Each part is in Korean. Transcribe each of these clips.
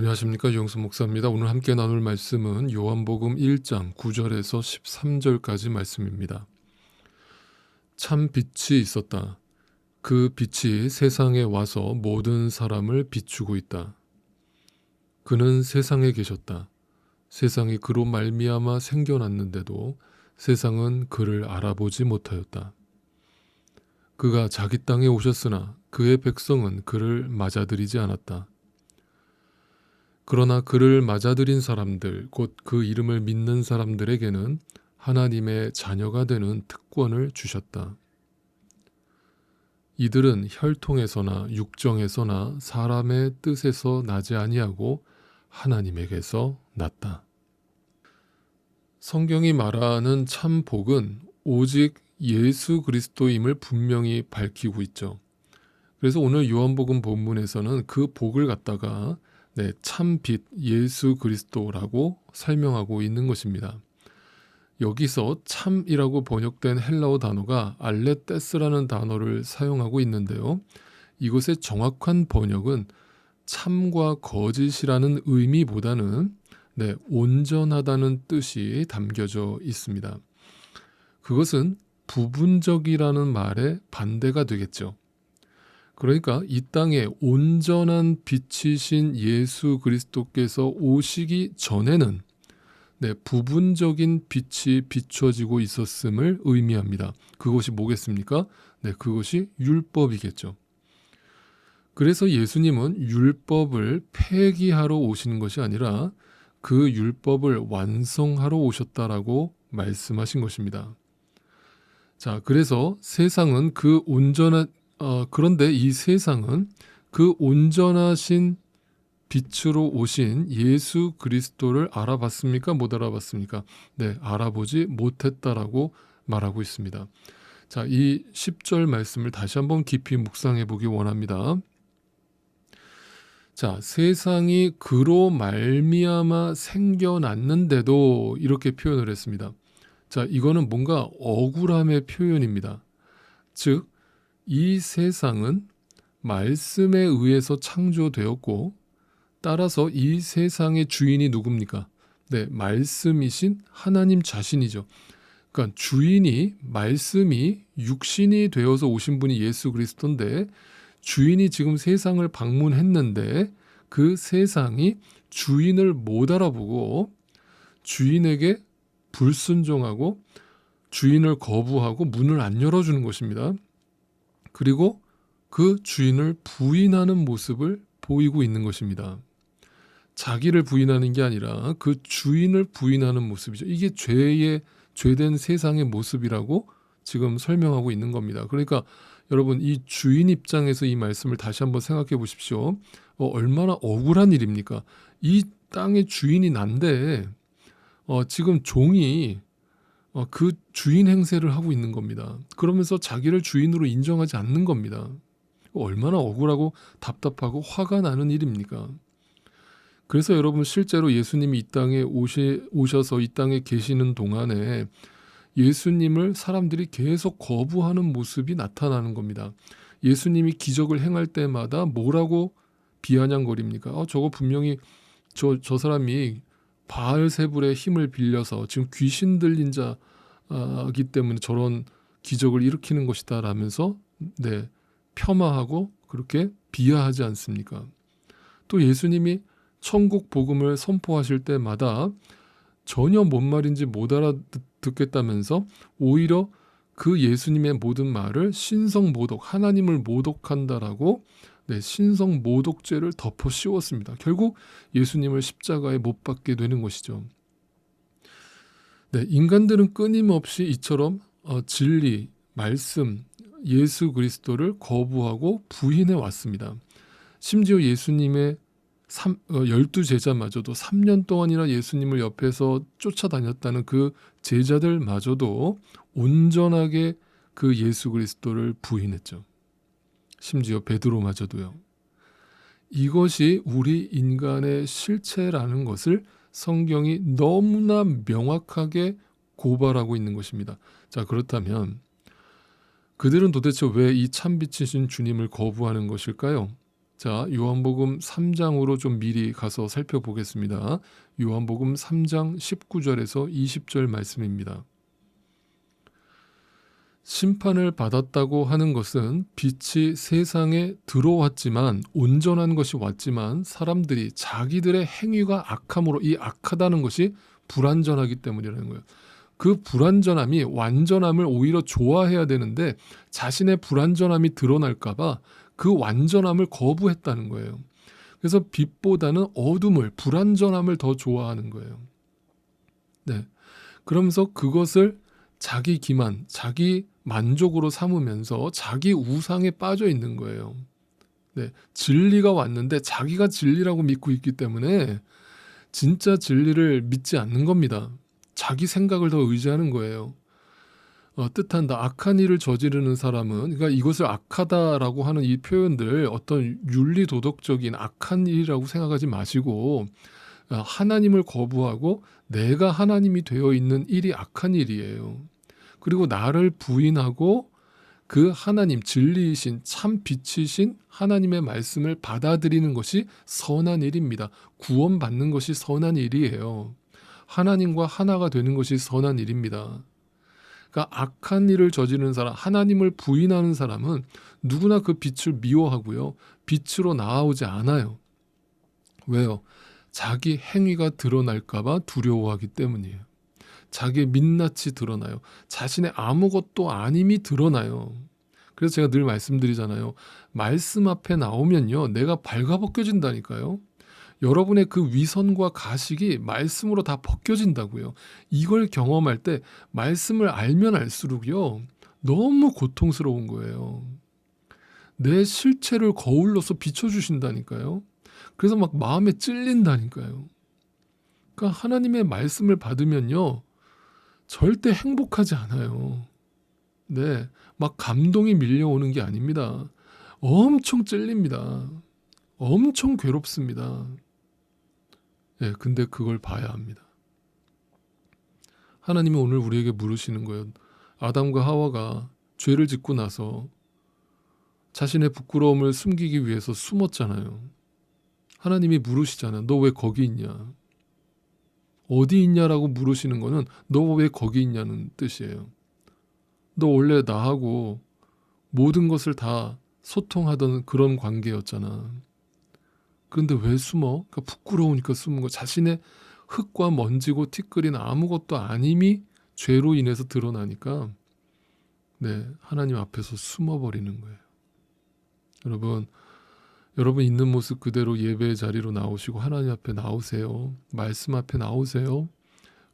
안녕하십니까, 유영수 목사입니다. 오늘 함께 나눌 말씀은 요한복음 1장 9절에서 13절까지 말씀입니다. 참 빛이 있었다. 그 빛이 세상에 와서 모든 사람을 비추고 있다. 그는 세상에 계셨다. 세상이 그로 말미암아 생겨났는데도 세상은 그를 알아보지 못하였다. 그가 자기 땅에 오셨으나 그의 백성은 그를 맞아들이지 않았다. 그러나 그를 맞아들인 사람들, 곧 그 이름을 믿는 사람들에게는 하나님의 자녀가 되는 특권을 주셨다. 이들은 혈통에서나 육정에서나 사람의 뜻에서 나지 아니하고 하나님에게서 났다. 성경이 말하는 참 복은 오직 예수 그리스도임을 분명히 밝히고 있죠. 그래서 오늘 요한복음 본문에서는 그 복을 갖다가 참 빛 예수 그리스도라고 설명하고 있는 것입니다. 여기서 참이라고 번역된 헬라어 단어가 알레테스라는 단어를 사용하고 있는데요. 이것의 정확한 번역은 참과 거짓이라는 의미보다는 온전하다는 뜻이 담겨져 있습니다. 그것은 부분적이라는 말의 반대가 되겠죠. 그러니까 이 땅에 온전한 빛이신 예수 그리스도께서 오시기 전에는 부분적인 빛이 비춰지고 있었음을 의미합니다. 그것이 뭐겠습니까? 그것이 율법이겠죠. 그래서 예수님은 율법을 폐기하러 오신 것이 아니라 그 율법을 완성하러 오셨다라고 말씀하신 것입니다. 자, 그래서 세상은 그런데 이 세상은 그 온전하신 빛으로 오신 예수 그리스도를 알아봤습니까? 못 알아봤습니까? 알아보지 못했다라고 말하고 있습니다. 자, 이 10절 말씀을 다시 한번 깊이 묵상해 보기 원합니다. 자, 세상이 그로 말미암아 생겨났는데도 이렇게 표현을 했습니다. 자, 이거는 뭔가 억울함의 표현입니다. 즉, 이 세상은 말씀에 의해서 창조되었고 따라서 이 세상의 주인이 누굽니까? 말씀이신 하나님 자신이죠. 그러니까 말씀이 육신이 되어서 오신 분이 예수 그리스도인데 주인이 지금 세상을 방문했는데 그 세상이 주인을 못 알아보고 주인에게 불순종하고 주인을 거부하고 문을 안 열어주는 것입니다. 그리고 그 주인을 부인하는 모습을 보이고 있는 것입니다. 자기를 부인하는 게 아니라 그 주인을 부인하는 모습이죠. 이게 죄된 세상의 모습이라고 지금 설명하고 있는 겁니다. 그러니까 여러분, 이 주인 입장에서 이 말씀을 다시 한번 생각해 보십시오. 얼마나 억울한 일입니까? 이 땅의 주인이 난데 지금 종이 그 주인 행세를 하고 있는 겁니다. 그러면서 자기를 주인으로 인정하지 않는 겁니다. 얼마나 억울하고 답답하고 화가 나는 일입니까? 그래서 여러분, 실제로 예수님이 이 땅에 오셔서 이 땅에 계시는 동안에 예수님을 사람들이 계속 거부하는 모습이 나타나는 겁니다. 예수님이 기적을 행할 때마다 뭐라고 비아냥거립니까? 저거 분명히 저 사람이 바알세불의 힘을 빌려서 지금 귀신 들린 자이기 때문에 저런 기적을 일으키는 것이다 라면서 폄하하고 그렇게 비하하지 않습니까? 또 예수님이 천국 복음을 선포하실 때마다 전혀 뭔 말인지 못 알아듣겠다면서 오히려 그 예수님의 모든 말을 신성모독, 하나님을 모독한다라고 신성모독죄를 덮어 씌웠습니다. 결국 예수님을 십자가에 못 박게 되는 것이죠. 인간들은 끊임없이 이처럼 진리, 말씀, 예수 그리스도를 거부하고 부인해 왔습니다. 심지어 예수님의 12제자마저도 3년 동안이나 예수님을 옆에서 쫓아다녔다는 그 제자들마저도 온전하게 그 예수 그리스도를 부인했죠. 심지어 베드로마저도요. 이것이 우리 인간의 실체라는 것을 성경이 너무나 명확하게 고발하고 있는 것입니다. 자, 그렇다면 그들은 도대체 왜 이 참빛이신 주님을 거부하는 것일까요? 자, 요한복음 3장으로 좀 미리 가서 살펴보겠습니다. 요한복음 3장 19절에서 20절 말씀입니다. 심판을 받았다고 하는 것은 빛이 세상에 들어왔지만, 온전한 것이 왔지만 사람들이 자기들의 행위가 악함으로, 이 악하다는 것이 불완전하기 때문이라는 거예요. 그 불완전함이 완전함을 오히려 좋아해야 되는데 자신의 불완전함이 드러날까 봐 그 완전함을 거부했다는 거예요. 그래서 빛보다는 어둠을, 불완전함을 더 좋아하는 거예요. 네. 그러면서 그것을 자기 기만, 자기 만족으로 삼으면서 자기 우상에 빠져 있는 거예요. 네. 진리가 왔는데 자기가 진리라고 믿고 있기 때문에 진짜 진리를 믿지 않는 겁니다. 자기 생각을 더 의지하는 거예요. 뜻한다. 악한 일을 저지르는 사람은, 그러니까 이것을 악하다라고 하는 이 표현들 어떤 윤리 도덕적인 악한 일이라고 생각하지 마시고, 하나님을 거부하고 내가 하나님이 되어 있는 일이 악한 일이에요. 그리고 나를 부인하고 그 하나님, 진리이신 참 빛이신 하나님의 말씀을 받아들이는 것이 선한 일입니다. 구원받는 것이 선한 일이에요. 하나님과 하나가 되는 것이 선한 일입니다. 그러니까 악한 일을 저지르는 사람, 하나님을 부인하는 사람은 누구나 그 빛을 미워하고요. 빛으로 나아오지 않아요. 왜요? 자기 행위가 드러날까 봐 두려워하기 때문이에요. 자기의 민낯이 드러나요. 자신의 아무것도 아님이 드러나요. 그래서 제가 늘 말씀드리잖아요. 말씀 앞에 나오면요, 내가 발가벗겨진다니까요. 여러분의 그 위선과 가식이 말씀으로 다 벗겨진다고요. 이걸 경험할 때 말씀을 알면 알수록요, 너무 고통스러운 거예요. 내 실체를 거울로서 비춰주신다니까요. 그래서 막 마음에 찔린다니까요. 그러니까 하나님의 말씀을 받으면요, 절대 행복하지 않아요. 네, 막 감동이 밀려오는 게 아닙니다. 엄청 찔립니다. 엄청 괴롭습니다. 네, 근데 그걸 봐야 합니다. 하나님이 오늘 우리에게 물으시는 거예요. 아담과 하와가 죄를 짓고 나서 자신의 부끄러움을 숨기기 위해서 숨었잖아요. 하나님이 물으시잖아요. 너 왜 거기 있냐? 어디 있냐라고 물으시는 거는 너 왜 거기 있냐는 뜻이에요. 너 원래 나하고 모든 것을 다 소통하던 그런 관계였잖아. 그런데 왜 숨어? 그러니까 부끄러우니까 숨은 거. 자신의 흙과 먼지고 티끌인 아무것도 아님이 죄로 인해서 드러나니까, 네, 하나님 앞에서 숨어버리는 거예요. 여러분 있는 모습 그대로 예배의 자리로 나오시고 하나님 앞에 나오세요. 말씀 앞에 나오세요.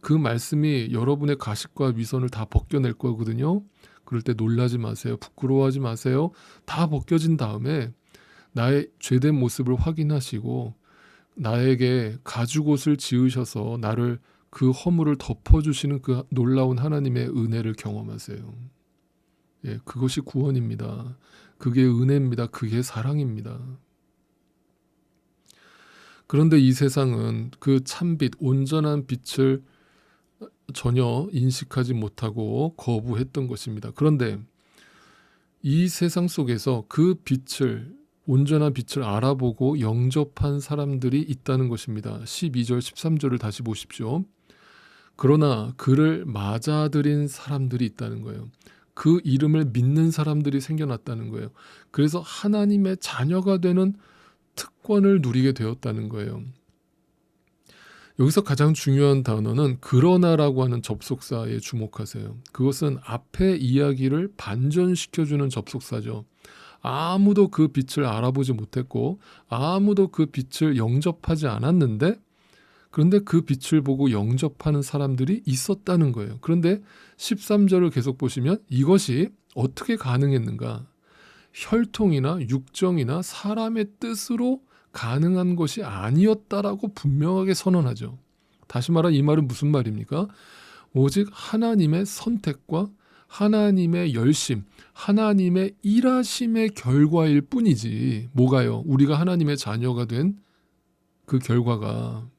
그 말씀이 여러분의 가식과 위선을 다 벗겨낼 거거든요. 그럴 때 놀라지 마세요. 부끄러워하지 마세요. 다 벗겨진 다음에 나의 죄된 모습을 확인하시고 나에게 가죽옷을 지으셔서 나를, 그 허물을 덮어주시는 그 놀라운 하나님의 은혜를 경험하세요. 예, 그것이 구원입니다. 그게 은혜입니다. 그게 사랑입니다. 그런데 이 세상은 그 참빛, 온전한 빛을 전혀 인식하지 못하고 거부했던 것입니다. 그런데 이 세상 속에서 그 빛을, 온전한 빛을 알아보고 영접한 사람들이 있다는 것입니다. 12절, 13절을 다시 보십시오. 그러나 그를 맞아들인 사람들이 있다는 거예요. 그 이름을 믿는 사람들이 생겨났다는 거예요. 그래서 하나님의 자녀가 되는 특권을 누리게 되었다는 거예요. 여기서 가장 중요한 단어는 그러나라고 하는 접속사에 주목하세요. 그것은 앞의 이야기를 반전시켜주는 접속사죠. 아무도 그 빛을 알아보지 못했고 아무도 그 빛을 영접하지 않았는데, 그런데 그 빛을 보고 영접하는 사람들이 있었다는 거예요. 그런데 13절을 계속 보시면 이것이 어떻게 가능했는가? 혈통이나 육정이나 사람의 뜻으로 가능한 것이 아니었다라고 분명하게 선언하죠. 다시 말하면 이 말은 무슨 말입니까? 오직 하나님의 선택과 하나님의 열심, 하나님의 일하심의 결과일 뿐이지. 뭐가요? 우리가 하나님의 자녀가 된 그 결과가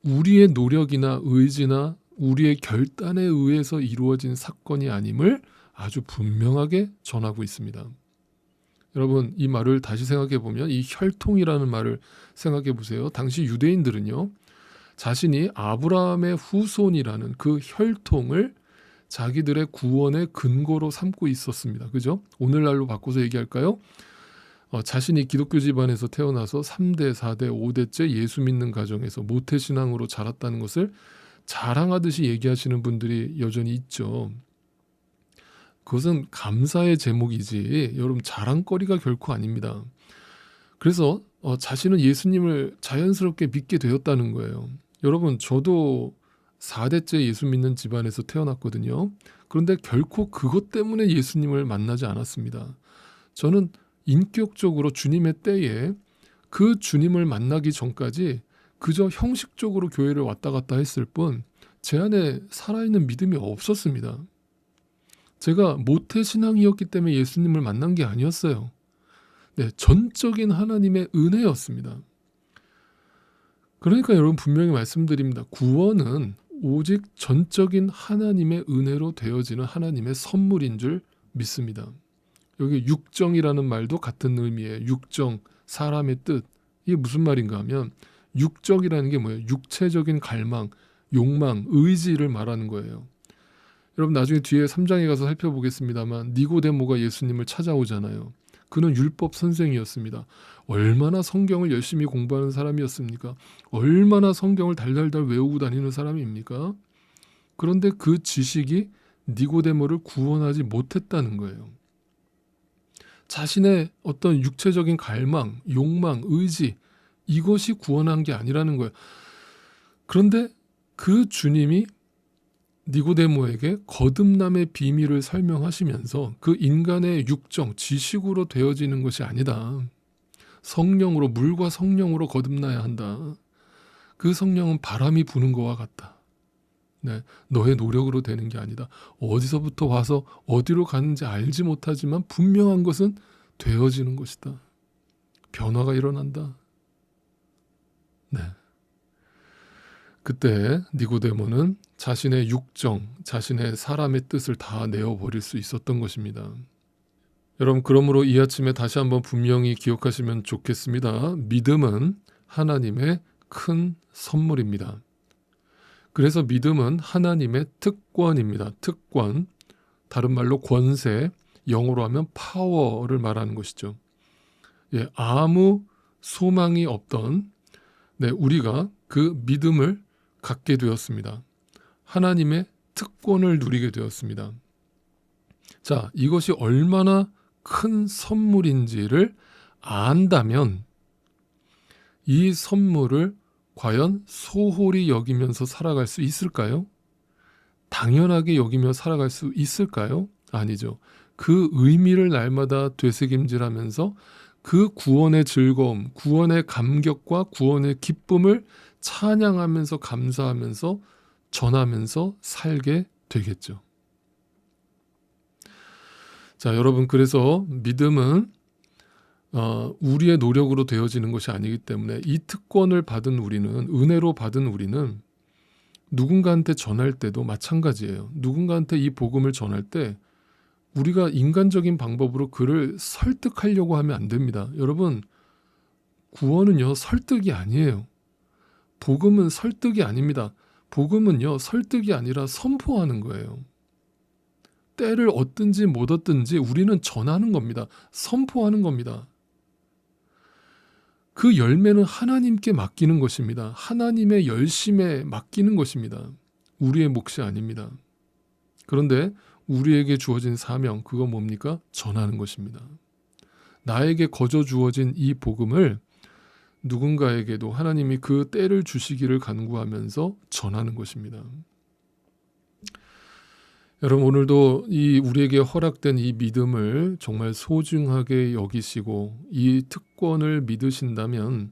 우리의 노력이나 의지나 우리의 결단에 의해서 이루어진 사건이 아님을 아주 분명하게 전하고 있습니다. 여러분 이 말을 다시 생각해 보면 이 혈통이라는 말을 생각해 보세요. 당시 유대인들은요, 자신이 아브라함의 후손이라는 그 혈통을 자기들의 구원의 근거로 삼고 있었습니다. 그죠? 오늘날로 바꿔서 얘기할까요? 자신이 기독교 집안에서 태어나서 3대, 4대, 5대째 예수 믿는 가정에서 모태신앙으로 자랐다는 것을 자랑하듯이 얘기하시는 분들이 여전히 있죠. 그것은 감사의 제목이지 여러분 자랑거리가 결코 아닙니다. 그래서 자신은 예수님을 자연스럽게 믿게 되었다는 거예요. 여러분 저도 4대째 예수 믿는 집안에서 태어났거든요. 그런데 결코 그것 때문에 예수님을 만나지 않았습니다. 저는 인격적으로 주님의 때에 그 주님을 만나기 전까지 그저 형식적으로 교회를 왔다 갔다 했을 뿐 제 안에 살아있는 믿음이 없었습니다. 제가 모태신앙이었기 때문에 예수님을 만난 게 아니었어요. 네, 전적인 하나님의 은혜였습니다. 그러니까 여러분 분명히 말씀드립니다. 구원은 오직 전적인 하나님의 은혜로 되어지는 하나님의 선물인 줄 믿습니다. 여기 육정이라는 말도 같은 의미예요. 육정, 사람의 뜻. 이게 무슨 말인가 하면 육적이라는 게 뭐예요? 육체적인 갈망, 욕망, 의지를 말하는 거예요. 여러분 나중에 뒤에 3장에 가서 살펴보겠습니다만 니고데모가 예수님을 찾아오잖아요. 그는 율법 선생이었습니다. 얼마나 성경을 열심히 공부하는 사람이었습니까? 얼마나 성경을 달달달 외우고 다니는 사람입니까? 그런데 그 지식이 니고데모를 구원하지 못했다는 거예요. 자신의 어떤 육체적인 갈망, 욕망, 의지 이것이 구원한 게 아니라는 거예요. 그런데 그 주님이 니고데모에게 거듭남의 비밀을 설명하시면서 그 인간의 육정, 지식으로 되어지는 것이 아니다. 성령으로, 물과 성령으로 거듭나야 한다. 그 성령은 바람이 부는 것과 같다. 네, 너의 노력으로 되는 게 아니다. 어디서부터 와서 어디로 가는지 알지 못하지만 분명한 것은 되어지는 것이다. 변화가 일어난다. 네. 그때 니고데모는 자신의 육정, 자신의 사람의 뜻을 다 내어버릴 수 있었던 것입니다. 여러분 그러므로 이 아침에 다시 한번 분명히 기억하시면 좋겠습니다. 믿음은 하나님의 큰 선물입니다. 그래서 믿음은 하나님의 특권입니다. 특권, 다른 말로 권세, 영어로 하면 파워를 말하는 것이죠. 예, 아무 소망이 없던 우리가 그 믿음을 갖게 되었습니다. 하나님의 특권을 누리게 되었습니다. 자, 이것이 얼마나 큰 선물인지를 안다면 이 선물을 과연 소홀히 여기면서 살아갈 수 있을까요? 당연하게 여기며 살아갈 수 있을까요? 아니죠. 그 의미를 날마다 되새김질하면서 그 구원의 즐거움, 구원의 감격과 구원의 기쁨을 찬양하면서 감사하면서 전하면서 살게 되겠죠. 자, 여러분 그래서 믿음은 우리의 노력으로 되어지는 것이 아니기 때문에 이 특권을 받은 우리는, 은혜로 받은 우리는 누군가한테 전할 때도 마찬가지예요. 누군가한테 이 복음을 전할 때 우리가 인간적인 방법으로 그를 설득하려고 하면 안 됩니다. 여러분, 구원은요, 설득이 아니에요. 복음은 설득이 아닙니다. 복음은요, 설득이 아니라 선포하는 거예요. 때를 얻든지 못 얻든지 우리는 전하는 겁니다. 선포하는 겁니다. 그 열매는 하나님께 맡기는 것입니다. 하나님의 열심에 맡기는 것입니다. 우리의 몫이 아닙니다. 그런데 우리에게 주어진 사명, 그건 뭡니까? 전하는 것입니다. 나에게 거저 주어진 이 복음을 누군가에게도 하나님이 그 때를 주시기를 간구하면서 전하는 것입니다. 여러분 오늘도 이 우리에게 허락된 이 믿음을 정말 소중하게 여기시고 이 특권을 믿으신다면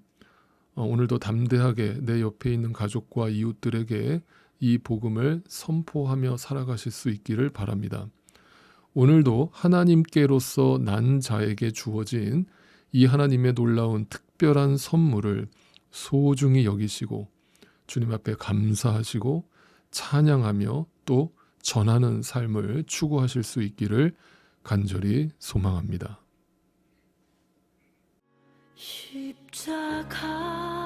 오늘도 담대하게 내 옆에 있는 가족과 이웃들에게 이 복음을 선포하며 살아가실 수 있기를 바랍니다. 오늘도 하나님께로서 난 자에게 주어진 이 하나님의 놀라운 특별한 선물을 소중히 여기시고 주님 앞에 감사하시고 찬양하며 또 전하는 삶을 추구하실 수 있기를 간절히 소망합니다. 십자가